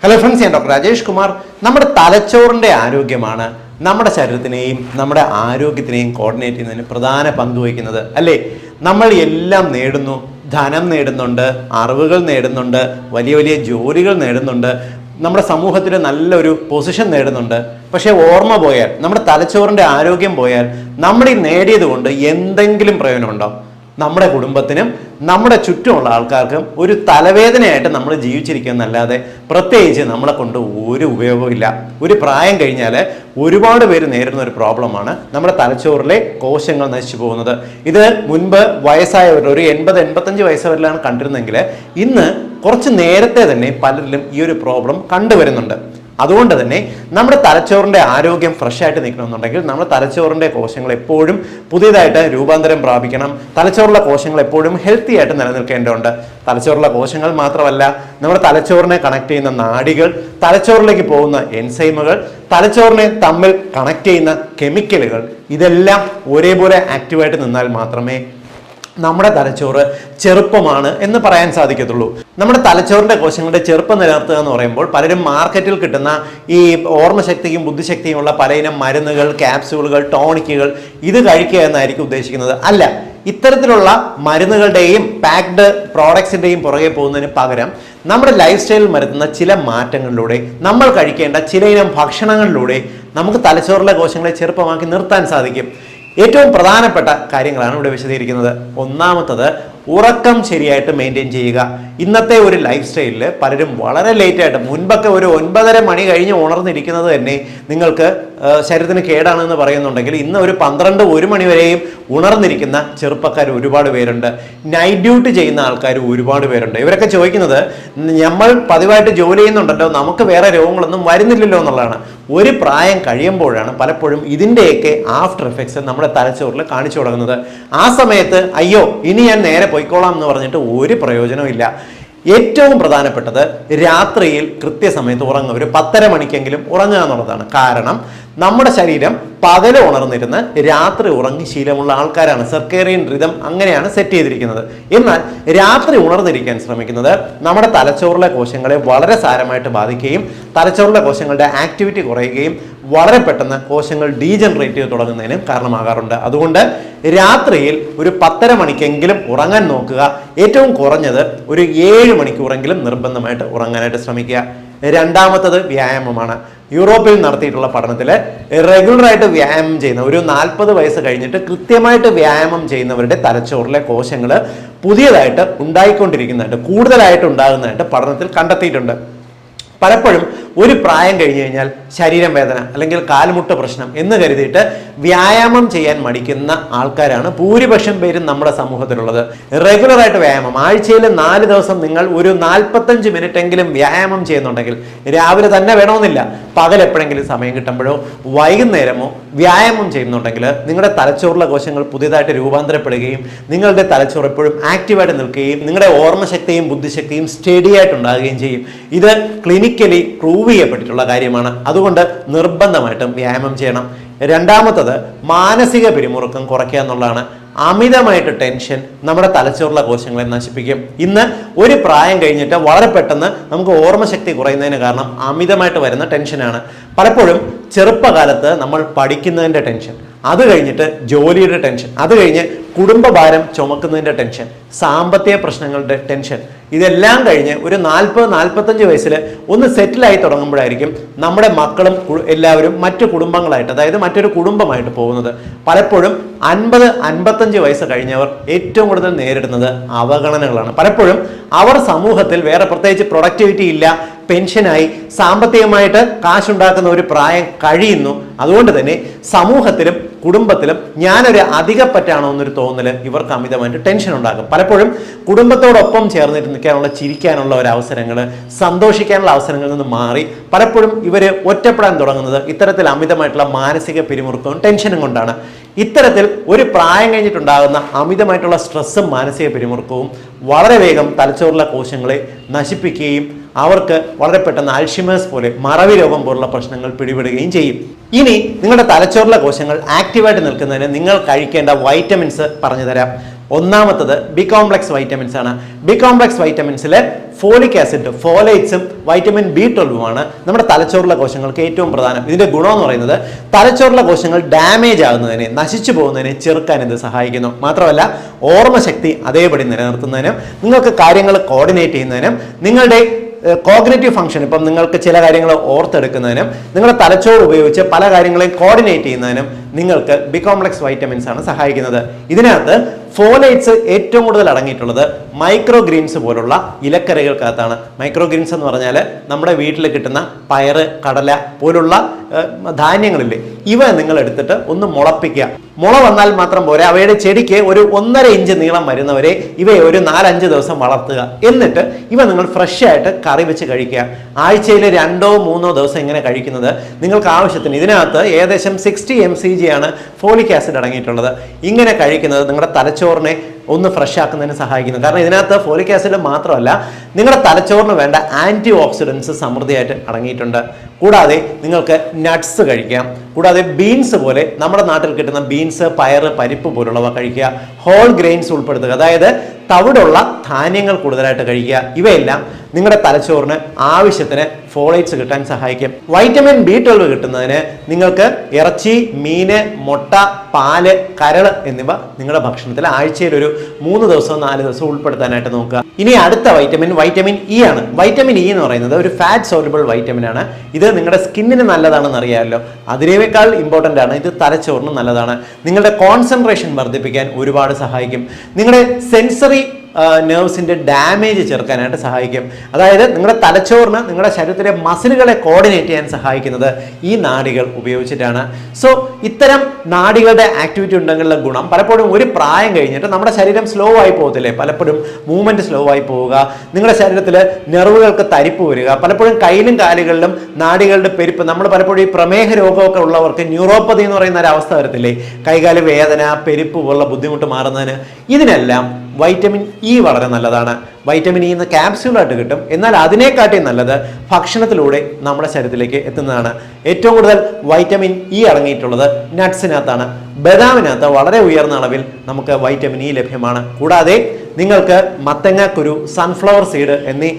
Hello friends, ഞാൻ doctor Rajesh Kumar. നമ്മുടെ തലച്ചോറിൻ്റെ ആരോഗ്യമാണ് നമ്മുടെ ശരീരത്തിനെയും നമ്മുടെ ആരോഗ്യത്തിനെയും കോർഡിനേറ്റ് ചെയ്യുന്നതിന് പ്രധാന പങ്ക് വഹിക്കുന്നത്, അല്ലേ? നമ്മൾ എല്ലാം നേടുന്നു, ധനം നേടുന്നുണ്ട്, അറിവുകൾ നേടുന്നുണ്ട്, വലിയ വലിയ ജോലികൾ നേടുന്നുണ്ട്, നമ്മുടെ സമൂഹത്തിൽ നല്ലൊരു പൊസിഷൻ നേടുന്നുണ്ട്. പക്ഷേ ഓർമ്മ പോയാൽ, നമ്മുടെ തലച്ചോറിൻ്റെ ആരോഗ്യം പോയാൽ നമ്മൾ ഈ നേടിയത് കൊണ്ട് എന്തെങ്കിലും പ്രയോജനമുണ്ടോ? നമ്മുടെ കുടുംബത്തിനും നമ്മുടെ ചുറ്റുമുള്ള ആൾക്കാർക്കും ഒരു തലവേദനയായിട്ട് നമ്മൾ ജീവിച്ചിരിക്കുന്നല്ലാതെ പ്രത്യേകിച്ച് നമ്മളെ കൊണ്ട് ഒരു ഉപയോഗമില്ല. ഒരു പ്രായം കഴിഞ്ഞാൽ ഒരുപാട് പേര് നേരിടുന്ന ഒരു പ്രോബ്ലമാണ് നമ്മുടെ തലച്ചോറിലെ കോശങ്ങൾ നശിച്ചു പോകുന്നത്. ഇത് മുൻപ് വയസ്സായവർ ഒരു 80-85 വയസ്സ് വരെയാണ് കണ്ടിരുന്നെങ്കിൽ ഇന്ന് കുറച്ച് നേരത്തെ തന്നെ പലരിലും ഈ ഒരു പ്രോബ്ലം കണ്ടുവരുന്നുണ്ട്. അതുകൊണ്ട് തന്നെ നമ്മുടെ തലച്ചോറിൻ്റെ ആരോഗ്യം ഫ്രഷ് ആയിട്ട് നിൽക്കണമെന്നുണ്ടെങ്കിൽ നമ്മുടെ തലച്ചോറിൻ്റെ കോശങ്ങൾ എപ്പോഴും പുതിയതായിട്ട് രൂപാന്തരം പ്രാപിക്കണം. തലച്ചോറിലെ കോശങ്ങൾ എപ്പോഴും ഹെൽത്തി ആയിട്ട് നിലനിൽക്കേണ്ടതുണ്ട്. തലച്ചോറിലെ കോശങ്ങൾ മാത്രമല്ല, നമ്മുടെ തലച്ചോറിനെ കണക്ട് ചെയ്യുന്ന നാഡികൾ, തലച്ചോറിലേക്ക് പോകുന്ന എൻസൈമുകൾ, തലച്ചോറിനെ തമ്മിൽ കണക്ട് ചെയ്യുന്ന കെമിക്കലുകൾ, ഇതെല്ലാം ഒരേപോലെ ആക്റ്റീവായിട്ട് നിന്നാൽ മാത്രമേ നമ്മുടെ തലച്ചോറ് ചെറുപ്പമാണ് എന്ന് പറയാൻ സാധിക്കത്തുള്ളൂ. നമ്മുടെ തലച്ചോറിൻ്റെ കോശങ്ങളുടെ ചെറുപ്പം നിലനിർത്തുക എന്ന് പറയുമ്പോൾ പലരും മാർക്കറ്റിൽ കിട്ടുന്ന ഈ ഓർമ്മശക്തിയും ബുദ്ധിശക്തിയുമുള്ള പലയിനം മരുന്നുകൾ, ക്യാപ്സ്യൂളുകൾ, ടോണിക്കുകൾ ഇത് കഴിക്കുക എന്നായിരിക്കും ഉദ്ദേശിക്കുന്നത്. അല്ല, ഇത്തരത്തിലുള്ള മരുന്നുകളുടെയും പാക്ഡ് പ്രോഡക്ട്സിൻ്റെയും പുറകെ പോകുന്നതിന് പകരം നമ്മുടെ ലൈഫ് സ്റ്റൈലിൽ വരുത്തുന്ന ചില മാറ്റങ്ങളിലൂടെ, നമ്മൾ കഴിക്കേണ്ട ചില ഇനം ഭക്ഷണങ്ങളിലൂടെ നമുക്ക് തലച്ചോറിലെ കോശങ്ങളെ ചെറുപ്പമാക്കി നിർത്താൻ സാധിക്കും. ഏറ്റവും പ്രധാനപ്പെട്ട കാര്യങ്ങളാണ് ഇവിടെ വിശദീകരിക്കുന്നത്. ഒന്നാമത്തത്, ഉറക്കം ശരിയായിട്ട് മെയിൻറ്റെയിൻ ചെയ്യുക. ഇന്നത്തെ ഒരു ലൈഫ് സ്റ്റൈലിൽ പലരും വളരെ ലേറ്റായിട്ട്, മുൻപൊക്കെ ഒരു 9:30 മണി കഴിഞ്ഞ് ഉണർന്നിരിക്കുന്നത് തന്നെ നിങ്ങൾക്ക് ശരീരത്തിന് കേടാണെന്ന് പറയുന്നുണ്ടെങ്കിൽ ഇന്ന് ഒരു 12-1 മണി വരെയും ഉണർന്നിരിക്കുന്ന ചെറുപ്പക്കാർ ഒരുപാട് പേരുണ്ട്. നൈറ്റ് ഡ്യൂട്ടി ചെയ്യുന്ന ആൾക്കാർ ഒരുപാട് പേരുണ്ട്. ഇവരൊക്കെ ചോദിക്കുന്നത്, നമ്മൾ പതിവായിട്ട് ജോലി ചെയ്യുന്നുണ്ടല്ലോ, നമുക്ക് വേറെ രോഗങ്ങളൊന്നും വരുന്നില്ലല്ലോ എന്നുള്ളതാണ്. ഒരു പ്രായം കഴിയുമ്പോഴാണ് പലപ്പോഴും ഇതിൻ്റെയൊക്കെ ആഫ്റ്റർ എഫക്ട്സ് നമ്മുടെ തലച്ചോറിൽ കാണിച്ചു തുടങ്ങുന്നത്. ആ സമയത്ത് അയ്യോ ഇനി ഞാൻ നേരെ പോയിക്കോളാം എന്ന് പറഞ്ഞിട്ട് ഒരു പ്രയോജനവും ഇല്ല. ഏറ്റവും പ്രധാനപ്പെട്ടത് രാത്രിയിൽ കൃത്യസമയത്ത് ഉറങ്ങുക. ഒരു 10:30 മണിക്കെങ്കിലും ഉറങ്ങുക എന്നുള്ളതാണ്. കാരണം നമ്മുടെ ശരീരം പകല് ഉണർന്നിരുന്ന് രാത്രി ഉറങ്ങി ശീലമുള്ള ആൾക്കാരാണ്. സർക്കേറിയൻ റിതം അങ്ങനെയാണ് സെറ്റ് ചെയ്തിരിക്കുന്നത്. എന്നാൽ രാത്രി ഉണർന്നിരിക്കാൻ ശ്രമിക്കുന്നത് നമ്മുടെ തലച്ചോറിലെ കോശങ്ങളെ വളരെ സാരമായിട്ട് ബാധിക്കുകയും തലച്ചോറിലെ കോശങ്ങളുടെ ആക്ടിവിറ്റി കുറയുകയും വളരെ പെട്ടെന്ന് കോശങ്ങൾ ഡീജനറേറ്റ് ചെയ്ത് തുടങ്ങുന്നതിനും കാരണമാകാറുണ്ട്. അതുകൊണ്ട് രാത്രിയിൽ ഒരു 10:30 മണിക്കെങ്കിലും ഉറങ്ങാൻ നോക്കുക. ഏറ്റവും കുറഞ്ഞത് ഒരു 7 മണിക്കൂറെങ്കിലും നിർബന്ധമായിട്ട് ഉറങ്ങാനായിട്ട് ശ്രമിക്കുക. രണ്ടാമത്തത് വ്യായാമമാണ്. യൂറോപ്പിൽ നടത്തിയിട്ടുള്ള പഠനത്തിൽ റെഗുലറായിട്ട് വ്യായാമം ചെയ്യുന്ന ഒരു 40 വയസ്സ് കഴിഞ്ഞിട്ട് കൃത്യമായിട്ട് വ്യായാമം ചെയ്യുന്നവരുടെ തലച്ചോറിലെ കോശങ്ങൾ പുതിയതായിട്ട് ഉണ്ടായിക്കൊണ്ടിരിക്കുന്നതായിട്ട്, കൂടുതലായിട്ട് ഉണ്ടാകുന്നതായിട്ട് പഠനത്തിൽ കണ്ടെത്തിയിട്ടുണ്ട്. പലപ്പോഴും ഒരു പ്രായം കഴിഞ്ഞു കഴിഞ്ഞാൽ ശരീരം വേദന അല്ലെങ്കിൽ കാൽമുട്ട് പ്രശ്നം എന്ന് കരുതിയിട്ട് വ്യായാമം ചെയ്യാൻ മടിക്കുന്ന ആൾക്കാരാണ് ഭൂരിപക്ഷം പേരും നമ്മുടെ സമൂഹത്തിലുള്ളത്. റെഗുലറായിട്ട് വ്യായാമം, ആഴ്ചയിൽ 4 ദിവസം നിങ്ങൾ ഒരു 45 മിനിറ്റ് എങ്കിലും വ്യായാമം ചെയ്യുന്നുണ്ടെങ്കിൽ, രാവിലെ തന്നെ വേണമെന്നില്ല, പകൽ എപ്പോഴെങ്കിലും സമയം കിട്ടുമ്പോഴോ വൈകുന്നേരമോ വ്യായാമം ചെയ്യുന്നുണ്ടെങ്കിൽ നിങ്ങളുടെ തലച്ചോറിലെ കോശങ്ങൾ പുതിയതായിട്ട് രൂപാന്തരപ്പെടുകയും നിങ്ങളുടെ തലച്ചോറ് എപ്പോഴും ആക്റ്റീവായിട്ട് നിൽക്കുകയും നിങ്ങളുടെ ഓർമ്മശക്തിയും ബുദ്ധിശക്തിയും സ്റ്റഡി ആയിട്ടുണ്ടാകുകയും ചെയ്യും. ഇത് ക്ലിനിക്കലി പ്രൂവ് ചെയ്യപ്പെട്ടിട്ടുള്ള കാര്യമാണ്. അതുകൊണ്ട് നിർബന്ധമായിട്ടും വ്യായാമം ചെയ്യണം. രണ്ടാമത്തത്, മാനസിക പിരിമുറുക്കം കുറയ്ക്കുക എന്നുള്ളതാണ്. അമിതമായിട്ട് ടെൻഷൻ നമ്മുടെ തലച്ചോറിലെ കോശങ്ങളെ നശിപ്പിക്കും. ഇന്ന് ഒരു പ്രായം കഴിഞ്ഞിട്ട് വളരെ പെട്ടെന്ന് നമുക്ക് ഓർമ്മശക്തി കുറയുന്നതിന് കാരണം അമിതമായിട്ട് വരുന്ന ടെൻഷനാണ്. പലപ്പോഴും ചെറുപ്പകാലത്ത് നമ്മൾ പഠിക്കുന്നതിൻ്റെ ടെൻഷൻ, അത് കഴിഞ്ഞിട്ട് ജോലിയുടെ ടെൻഷൻ, അത് കഴിഞ്ഞ് കുടുംബഭാരം ചുമക്കുന്നതിൻ്റെ ടെൻഷൻ, സാമ്പത്തിക പ്രശ്നങ്ങളുടെ ടെൻഷൻ, ഇതെല്ലാം കഴിഞ്ഞ് ഒരു 40-45 വയസ്സിൽ ഒന്ന് സെറ്റിലായി തുടങ്ങുമ്പോഴായിരിക്കും നമ്മുടെ മക്കളും എല്ലാവരും മറ്റു കുടുംബങ്ങളായിട്ട്, അതായത് മറ്റൊരു കുടുംബമായിട്ട് പോകുന്നത്. പലപ്പോഴും 50-55 വയസ്സ് കഴിഞ്ഞവർ ഏറ്റവും കൂടുതൽ നേരിടുന്നത് അവഗണനകളാണ്. പലപ്പോഴും അവർ സമൂഹത്തിൽ വേറെ പ്രത്യേകിച്ച് പ്രൊഡക്ടിവിറ്റി ഇല്ല, പെൻഷനായി സാമ്പത്തികമായിട്ട് കാശുണ്ടാക്കുന്ന ഒരു പ്രായം കഴിയുന്നു. അതുകൊണ്ട് തന്നെ സമൂഹത്തിലും കുടുംബത്തിലും ഞാനൊരു അധികപ്പറ്റാണോ എന്നൊരു തോന്നൽ ഇവർക്ക് അമിതമായിട്ട് ടെൻഷൻ ഉണ്ടാകും. പലപ്പോഴും കുടുംബത്തോടൊപ്പം ചേർന്നിട്ട് നിൽക്കാനുള്ള, ചിരിക്കാനുള്ള ഒരു അവസരങ്ങൾ, സന്തോഷിക്കാനുള്ള അവസരങ്ങളിൽ നിന്ന് മാറി പലപ്പോഴും ഇവർ ഒറ്റപ്പെടാൻ തുടങ്ങുന്നത് ഇത്തരത്തിൽ അമിതമായിട്ടുള്ള മാനസിക പിരിമുറുക്കവും ടെൻഷനും കൊണ്ടാണ്. ഇത്തരത്തിൽ ഒരു പ്രായം കഴിഞ്ഞിട്ടുണ്ടാകുന്ന അമിതമായിട്ടുള്ള സ്ട്രെസ്സും മാനസിക പിരിമുറുക്കവും വളരെ വേഗം തലച്ചോറിലെ കോശങ്ങളെ നശിപ്പിക്കുകയും അവർക്ക് വളരെ പെട്ടെന്ന് അൽഷിമേഴ്സ് പോലെ മറവി രോഗം പോലുള്ള പ്രശ്നങ്ങൾ പിടിപെടുകയും ചെയ്യും. ഇനി നിങ്ങളുടെ തലച്ചോറിലെ കോശങ്ങൾ ആക്റ്റീവായിട്ട് നിൽക്കുന്നതിന് നിങ്ങൾ കഴിക്കേണ്ട വൈറ്റമിൻസ് പറഞ്ഞു തരാം. ഒന്നാമത്തത് ബി കോംപ്ലക്സ് വൈറ്റമിൻസ് ആണ്. ബി കോംപ്ലക്സ് വൈറ്റമിൻസിൽ ഫോളിക് ആസിഡ്, ഫോലേറ്റ്സും വൈറ്റമിൻ B12 നമ്മുടെ തലച്ചോറിലെ കോശങ്ങൾക്ക് ഏറ്റവും പ്രധാനം. ഇതിന്റെ ഗുണം എന്ന് പറയുന്നത് തലച്ചോറിലെ കോശങ്ങൾ ഡാമേജ് ആകുന്നതിനെ, നശിച്ചു പോകുന്നതിനെ ചെറുക്കാൻ ഇത് സഹായിക്കുന്നു. മാത്രമല്ല ഓർമ്മശക്തി അതേപടി നിലനിർത്തുന്നതിനും നിങ്ങൾക്ക് കാര്യങ്ങൾ കോർഡിനേറ്റ് ചെയ്യുന്നതിനും നിങ്ങളുടെ കോഗ്നിറ്റീവ് ഫംഗ്ഷൻ, ഇപ്പം നിങ്ങൾക്ക് ചില കാര്യങ്ങൾ ഓർത്തെടുക്കുന്നതിനും നിങ്ങളുടെ തലച്ചോറ് ഉപയോഗിച്ച് പല കാര്യങ്ങളെയും കോർഡിനേറ്റ് ചെയ്യുന്നതിനും നിങ്ങൾക്ക് ബി കോംപ്ലക്സ് വൈറ്റമിൻസ് ആണ് സഹായിക്കുന്നത്. ഇതിനകത്ത് ഫോലേറ്റ്സ് ഏറ്റവും കൂടുതൽ അടങ്ങിയിട്ടുള്ളത് മൈക്രോ ഗ്രീൻസ് പോലുള്ള ഇലക്കറികൾക്കകത്താണ്. മൈക്രോ ഗ്രീൻസ് എന്ന് പറഞ്ഞാൽ നമ്മുടെ വീട്ടിൽ കിട്ടുന്ന പയറ്, കടല പോലുള്ള ധാന്യങ്ങളില്ലേ, ഇവ നിങ്ങൾ എടുത്തിട്ട് ഒന്ന് മുളപ്പിക്കുക. മുള വന്നാൽ മാത്രം പോരെ, അവയുടെ ചെടിക്ക് ഒരു 1.5 ഇഞ്ച് നീളം വരുന്നവരെ ഇവയെ ഒരു 4-5 ദിവസം വളർത്തുക. എന്നിട്ട് ഇവ നിങ്ങൾ ഫ്രഷ് ആയിട്ട് കറി വെച്ച് കഴിക്കുക. ആഴ്ചയിൽ 2-3 ദിവസം ഇങ്ങനെ കഴിക്കുന്നത് നിങ്ങൾക്ക് ആവശ്യത്തിന്. ഇതിനകത്ത് ഏകദേശം 60 mcg ആണ് ഫോളിക് ആസിഡ് അടങ്ങിയിട്ടുള്ളത്. ഇങ്ങനെ കഴിക്കുന്നത് നിങ്ങളുടെ തലച്ചോറിനെ ഒന്ന് ഫ്രഷ് ആക്കുന്നതിന് സഹായിക്കുന്നു. കാരണം ഇതിനകത്ത് ഫോളിക് ആസിഡ് മാത്രമല്ല, നിങ്ങളുടെ തലച്ചോറിന് വേണ്ട ആന്റി ഓക്സിഡൻസ് സമൃദ്ധിയായിട്ട് അടങ്ങിയിട്ടുണ്ട്. കൂടാതെ നിങ്ങൾക്ക് നട്ട്സ് കഴിക്കാം. കൂടാതെ ബീൻസ് പോലെ നമ്മുടെ നാട്ടിൽ കിട്ടുന്ന ബീൻസ്, പയറ്, പരിപ്പ് പോലുള്ളവ കഴിക്കുക. ഹോൾ ഗ്രെയിൻസ് ഉൾപ്പെടുത്തുക, അതായത് തവിടുള്ള ധാന്യങ്ങൾ കൂടുതലായിട്ട് കഴിക്കുക. ഇവയെല്ലാം നിങ്ങളുടെ തലച്ചോറിന് ആവശ്യത്തിന് ഫോളേറ്റ്സ് കിട്ടാൻ സഹായിക്കും. വൈറ്റമിൻ B12 കിട്ടുന്നതിന് നിങ്ങൾക്ക് ഇറച്ചി, മീന്, മുട്ട, പാല്, കരൾ എന്നിവ നിങ്ങളുടെ ഭക്ഷണത്തിൽ ആഴ്ചയിൽ ഒരു 3 ദിവസവും 4 ദിവസവും ഉൾപ്പെടുത്താനായിട്ട് നോക്കുക. ഇനി അടുത്ത വൈറ്റമിൻ E ആണ്. വൈറ്റമിൻ E എന്ന് പറയുന്നത് ഒരു ഫാറ്റ് സോലുബിൾ വൈറ്റമിൻ ആണ്. ഇത് നിങ്ങളുടെ സ്കിന്നിന് നല്ലതാണെന്ന് അറിയാമല്ലോ. അതിനേക്കാൾ ഇമ്പോർട്ടൻ്റ് ആണ് ഇത് തലച്ചോറിന് നല്ലതാണ്. നിങ്ങളുടെ കോൺസെൻട്രേഷൻ വർദ്ധിപ്പിക്കാൻ ഒരുപാട് സഹായിക്കും. നിങ്ങളുടെ സെൻസറി നെർവ്സിന്റെ ഡാമേജ് ചെറുക്കാനായിട്ട് സഹായിക്കും. അതായത് നിങ്ങളുടെ തലച്ചോറിന് നിങ്ങളുടെ ശരീരത്തിലെ മസിലുകളെ കോർഡിനേറ്റ് ചെയ്യാൻ സഹായിക്കുന്നത് ഈ നാഡികൾ ഉപയോഗിച്ചിട്ടാണ്. സോ ഇത്തരം നാഡികളുടെ ആക്ടിവിറ്റി ഉണ്ടെങ്കിലുള്ള ഗുണം പലപ്പോഴും ഒരു പ്രായം കഴിഞ്ഞിട്ട് നമ്മുടെ ശരീരം സ്ലോ ആയി പോകത്തില്ലേ, പലപ്പോഴും മൂവ്മെന്റ് സ്ലോ ആയി പോവുക, നിങ്ങളുടെ ശരീരത്തിൽ നെർവുകൾക്ക് തരിപ്പ് വരിക, പലപ്പോഴും കയ്യിലും കാലുകളിലും നാഡികളുടെ പെരുപ്പ്. നമ്മൾ പലപ്പോഴും ഈ പ്രമേഹ രോഗമൊക്കെ ഉള്ളവർക്ക് ന്യൂറോപ്പതി എന്ന് പറയുന്ന ഒരു അവസ്ഥ വരത്തില്ലേ, കൈകാല് വേദന, പെരുപ്പ് പോലുള്ള ബുദ്ധിമുട്ട് മാറുന്നതിന്. ഇതിനെല്ലാം വൈറ്റമിൻ E വളരെ നല്ലതാണ്. വൈറ്റമിൻ E ഇന്ന് ക്യാപ്സ്യൂളായിട്ട് കിട്ടും. എന്നാൽ അതിനെക്കാട്ടി നല്ലത് ഭക്ഷണത്തിലൂടെ നമ്മുടെ ശരീരത്തിലേക്ക് എത്തുന്നതാണ്. ഏറ്റവും കൂടുതൽ വൈറ്റമിൻ E അടങ്ങിയിട്ടുള്ളത് നട്ട്സിനകത്താണ്. ബദാമിനകത്ത് വളരെ ഉയർന്ന അളവിൽ നമുക്ക് വൈറ്റമിൻ E ലഭ്യമാണ്. കൂടാതെ നിങ്ങൾക്ക് മത്തങ്ങാക്കുരു, സൺഫ്ലവർ സീഡ് എന്നീ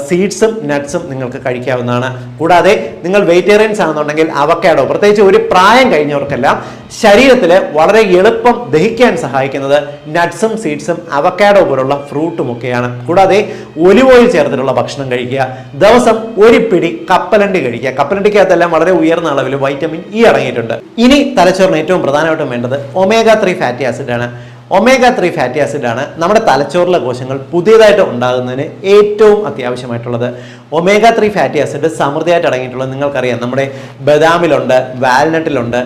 സീഡ്സും നട്ട്സും നിങ്ങൾക്ക് കഴിക്കാവുന്നതാണ്. കൂടാതെ നിങ്ങൾ വെജിറ്റേറിയൻസ് ആണെന്നുണ്ടെങ്കിൽ അവക്കാഡോ, പ്രത്യേകിച്ച് ഒരു പ്രായം കഴിഞ്ഞവർക്കെല്ലാം ശരീരത്തിൽ വളരെ എളുപ്പം ദഹിക്കാൻ സഹായിക്കുന്നത് നട്ട്സും സീഡ്സും അവക്കാഡോ പോലുള്ള ഫ്രൂട്ടും ഒക്കെയാണ്. കൂടാതെ ഒലിവ് ഓയിൽ ചേർത്തിട്ടുള്ള ഭക്ഷണം കഴിക്കുക. ദിവസം ഒരു പിടി കപ്പലണ്ടി കഴിക്കുക. കപ്പലണ്ടിക്കകത്തെല്ലാം വളരെ ഉയർന്ന അളവിൽ വൈറ്റമിൻ E അടങ്ങിയിട്ടുണ്ട്. ഇനി തലച്ചോറിന് ഏറ്റവും പ്രധാനമായിട്ടും വേണ്ടത് omega-3 ഫാറ്റി ആസിഡ് ആണ്. omega-3 ഫാറ്റി ആസിഡ് ആണ് നമ്മുടെ തലച്ചോറിലെ കോശങ്ങൾ പുതിയതായിട്ട് ഉണ്ടാകുന്നതിന് ഏറ്റവും അത്യാവശ്യമായിട്ടുള്ളത്. omega-3 ഫാറ്റി ആസിഡ് സമൃദ്ധിയായിട്ട് അടങ്ങിയിട്ടുള്ളത് നിങ്ങൾക്കറിയാം. നമ്മുടെ ബദാമിലുണ്ട്, വാൽനട്ടിലുണ്ട്,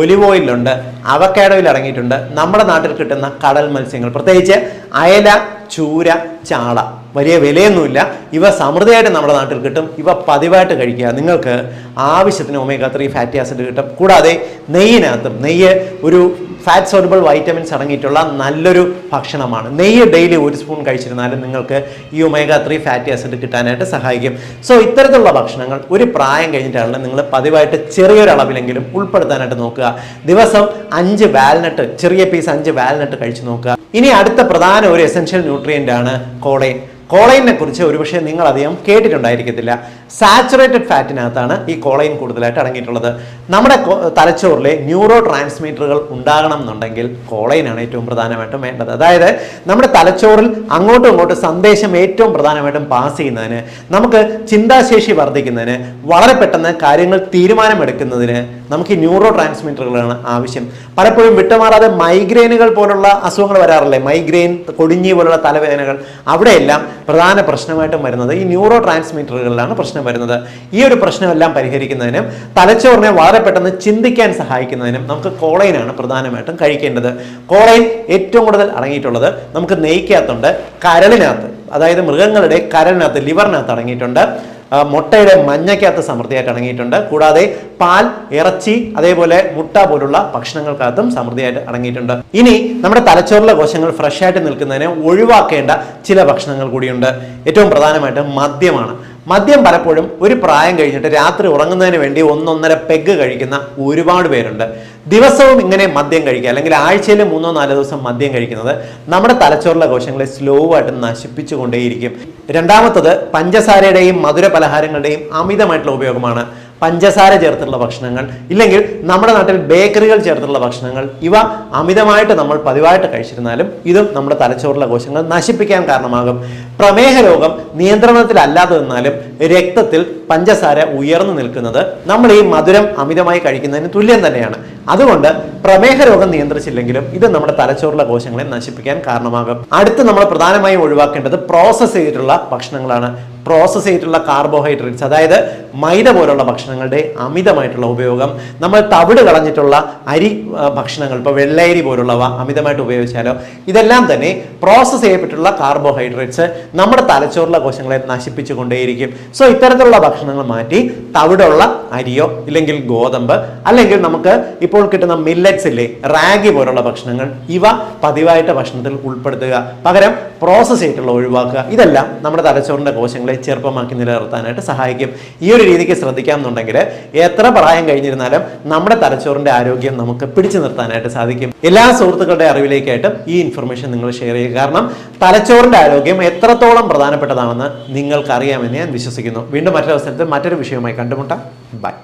ഒലിവ് ഓയിലുണ്ട്, അവക്കാഡോയിൽ അടങ്ങിയിട്ടുണ്ട്. നമ്മുടെ നാട്ടിൽ കിട്ടുന്ന കടൽ മത്സ്യങ്ങൾ, പ്രത്യേകിച്ച് അയല, ചൂര, ചാള, വലിയ വിലയൊന്നുമില്ല. ഇവ സമൃദ്ധിയായിട്ട് നമ്മുടെ നാട്ടിൽ കിട്ടും. ഇവ പതിവായിട്ട് കഴിക്കുക. നിങ്ങൾക്ക് ആവശ്യത്തിന് omega-3 ഫാറ്റി ആസിഡ് കിട്ടും. കൂടാതെ നെയ്യിനകത്തും, നെയ്യ് ഒരു ഫാറ്റ് സോലുബിൾ വൈറ്റമിൻസ് അടങ്ങിയിട്ടുള്ള നല്ലൊരു ഭക്ഷണമാണ്. നെയ്യ് ഡെയിലി 1 സ്പൂൺ കഴിച്ചിരുന്നാലും നിങ്ങൾക്ക് ഈ omega-3 ഫാറ്റി ആസിഡ് കിട്ടാനായിട്ട് സഹായിക്കും. സോ ഇത്തരത്തിലുള്ള ഭക്ഷണങ്ങൾ ഒരു പ്രായം കഴിഞ്ഞിട്ടാണ് നിങ്ങൾ പതിവായിട്ട് ചെറിയൊരളവിലെങ്കിലും ഉൾപ്പെടുത്താനായിട്ട് നോക്കുക. ദിവസം 5 വാൽനട്ട്, ചെറിയ പീസ് 5 വാൽനട്ട് കഴിച്ചു നോക്കുക. ഇനി അടുത്ത പ്രധാന ഒരു എസെൻഷ്യൽ ന്യൂട്രിയൻ്റ് ആണ് കോളൈൻ. കോളൈനെ കുറിച്ച് ഒരുപക്ഷെ നിങ്ങൾ അധികം കേട്ടിട്ടുണ്ടായിരിക്കത്തില്ല. സാച്ചുറേറ്റഡ് ഫാറ്റിനകത്താണ് ഈ കോളൈൻ കൂടുതലായിട്ട് അടങ്ങിയിട്ടുള്ളത്. നമ്മുടെ തലച്ചോറിലെ ന്യൂറോ ട്രാൻസ്മിറ്ററുകൾ ഉണ്ടാകണം എന്നുണ്ടെങ്കിൽ കോളൈനാണ് ഏറ്റവും പ്രധാനമായിട്ടും വേണ്ടത്. അതായത് നമ്മുടെ തലച്ചോറിൽ അങ്ങോട്ടും ഇങ്ങോട്ടും സന്ദേശം ഏറ്റവും പ്രധാനമായിട്ടും പാസ് ചെയ്യുന്നതിന്, നമുക്ക് ചിന്താശേഷി വർദ്ധിക്കുന്നതിന്, വളരെ പെട്ടെന്ന് കാര്യങ്ങൾ തീരുമാനമെടുക്കുന്നതിന് നമുക്ക് ഈ ന്യൂറോ ട്രാൻസ്മിറ്ററുകളാണ് ആവശ്യം. പലപ്പോഴും വിട്ടുമാറാതെ മൈഗ്രെയിനുകൾ പോലുള്ള അസുഖങ്ങൾ വരാറില്ലേ, മൈഗ്രെയിൻ, കൊടിഞ്ഞി പോലുള്ള തലവേദനകൾ, അവിടെയെല്ലാം പ്രധാന പ്രശ്നമായിട്ടും വരുന്നത് ഈ ന്യൂറോ ട്രാൻസ്മിറ്ററുകളിലാണ് പ്രശ്നം വരുന്നത്. ഈ ഒരു പ്രശ്നമെല്ലാം പരിഹരിക്കുന്നതിനും തലച്ചോറിനെ വളരെ പെട്ടെന്ന് ചിന്തിക്കാൻ സഹായിക്കുന്നതിനും നമുക്ക് കോളൈനാണ് പ്രധാനമായിട്ടും കഴിക്കേണ്ടത്. കോളൈൻ ഏറ്റവും കൂടുതൽ അടങ്ങിയിട്ടുള്ളത് നമുക്ക് നെയ്ക്കകത്തുണ്ട്, കരളിനകത്ത്, അതായത് മൃഗങ്ങളുടെ കരളിനകത്ത്, ലിവറിനകത്ത് അടങ്ങിയിട്ടുണ്ട്, മുട്ടയുടെ മഞ്ഞയ്ക്കകത്ത് സമൃദ്ധിയായിട്ട് അടങ്ങിയിട്ടുണ്ട്. കൂടാതെ പാൽ, ഇറച്ചി, അതേപോലെ മുട്ട പോലുള്ള ഭക്ഷണങ്ങൾക്കകത്തും സമൃദ്ധിയായിട്ട് അടങ്ങിയിട്ടുണ്ട്. ഇനി നമ്മുടെ തലച്ചോറിലെ കോശങ്ങൾ ഫ്രഷ് ആയിട്ട് നിൽക്കുന്നതിന് ഒഴിവാക്കേണ്ട ചില ഭക്ഷണങ്ങൾ കൂടിയുണ്ട്. ഏറ്റവും പ്രധാനമായിട്ട് മദ്യമാണ്. മദ്യം പലപ്പോഴും ഒരു പ്രായം കഴിഞ്ഞിട്ട് രാത്രി ഉറങ്ങുന്നതിന് വേണ്ടി 1-1.5 പെഗ് കഴിക്കുന്ന ഒരുപാട് പേരുണ്ട്. ദിവസവും ഇങ്ങനെ മദ്യം കഴിക്കുക അല്ലെങ്കിൽ ആഴ്ചയിൽ 3-4 ദിവസം മദ്യം കഴിക്കുന്നത് നമ്മുടെ തലച്ചോറിലെ കോശങ്ങളെ സ്ലോ ആയിട്ട് നശിപ്പിച്ചുകൊണ്ടേയിരിക്കും. രണ്ടാമത്തത് പഞ്ചസാരയുടെയും മധുര പലഹാരങ്ങളുടെയും അമിതമായിട്ടുള്ള ഉപയോഗമാണ്. പഞ്ചസാര ചേർത്തുള്ള ഭക്ഷണങ്ങൾ ഇല്ലെങ്കിൽ നമ്മുടെ നാട്ടിൽ ബേക്കറികൾ ചേർത്തുള്ള ഭക്ഷണങ്ങൾ ഇവ അമിതമായിട്ട് നമ്മൾ പതിവായിട്ട് കഴിച്ചിരുന്നാലും ഇതും നമ്മുടെ തലച്ചോറിലെ കോശങ്ങൾ നശിപ്പിക്കാൻ കാരണമാകും. പ്രമേഹ രോഗം നിയന്ത്രണത്തിലല്ലാതെ നിന്നാലും രക്തത്തിൽ പഞ്ചസാര ഉയർന്നു നിൽക്കുന്നത് നമ്മൾ ഈ മധുരം അമിതമായി കഴിക്കുന്നതിന് തുല്യം തന്നെയാണ്. അതുകൊണ്ട് പ്രമേഹ രോഗം നിയന്ത്രിച്ചില്ലെങ്കിലും ഇത് നമ്മുടെ തലച്ചോറിലെ കോശങ്ങളെ നശിപ്പിക്കാൻ കാരണമാകും. അടുത്ത് നമ്മൾ പ്രധാനമായും ഒഴിവാക്കേണ്ടത് പ്രോസസ് ചെയ്തിട്ടുള്ള ഭക്ഷണങ്ങളാണ്. പ്രോസസ് ചെയ്തിട്ടുള്ള കാർബോഹൈഡ്രേറ്റ്സ്, അതായത് മൈദ പോലുള്ള ഭക്ഷണങ്ങളുടെ അമിതമായിട്ടുള്ള ഉപയോഗം, നമ്മൾ തവിട് കളഞ്ഞിട്ടുള്ള അരി ഭക്ഷണങ്ങൾ, ഇപ്പോൾ വെള്ളയരി പോലുള്ളവ അമിതമായിട്ട് ഉപയോഗിച്ചാലോ, ഇതെല്ലാം തന്നെ പ്രോസസ് ചെയ്യപ്പെട്ടുള്ള കാർബോഹൈഡ്രേറ്റ്സ് നമ്മുടെ തലച്ചോറിലെ കോശങ്ങളെ നശിപ്പിച്ചു കൊണ്ടേയിരിക്കും. സോ ഇത്തരത്തിലുള്ള ഭക്ഷണങ്ങൾ മാറ്റി തവിടുള്ള അരിയോ ഇല്ലെങ്കിൽ ഗോതമ്പ് അല്ലെങ്കിൽ നമുക്ക് ഇപ്പോൾ കിട്ടുന്ന മില്ലറ്റ്സ് ഇല്ലേ, റാഗി പോലുള്ള ഭക്ഷണങ്ങൾ, ഇവ പതിവായിട്ട് ഭക്ഷണത്തിൽ ഉൾപ്പെടുത്തുക. പകരം പ്രോസസ് ചെയ്തിട്ടുള്ള ഒഴിവാക്കുക. ഇതെല്ലാം നമ്മുടെ തലച്ചോറിന്റെ കോശങ്ങളെ ചെറുപ്പമാക്കി നിലനിർത്താനായിട്ട് സഹായിക്കും. ഈ ഒരു രീതിക്ക് ശ്രദ്ധിക്കാമെന്നുണ്ടെങ്കിൽ എത്ര പ്രായം കഴിഞ്ഞിരുന്നാലും നമ്മുടെ തലച്ചോറിന്റെ ആരോഗ്യം നമുക്ക് പിടിച്ചു നിർത്താനായിട്ട് സാധിക്കും. എല്ലാ സുഹൃത്തുക്കളുടെ അറിവിലേക്കായിട്ടും ഈ ഇൻഫർമേഷൻ നിങ്ങൾ ഷെയർ ചെയ്യുക. കാരണം തലച്ചോറിന്റെ ആരോഗ്യം എത്രത്തോളം പ്രധാനപ്പെട്ടതാണെന്ന് നിങ്ങൾക്കറിയാമെന്ന് ഞാൻ വിശ്വസിക്കുന്നു. വീണ്ടും മറ്റൊരു അവസരത്തിൽ മറ്റൊരു വിഷയവുമായി കണ്ടുമുട്ടാം. ബൈ.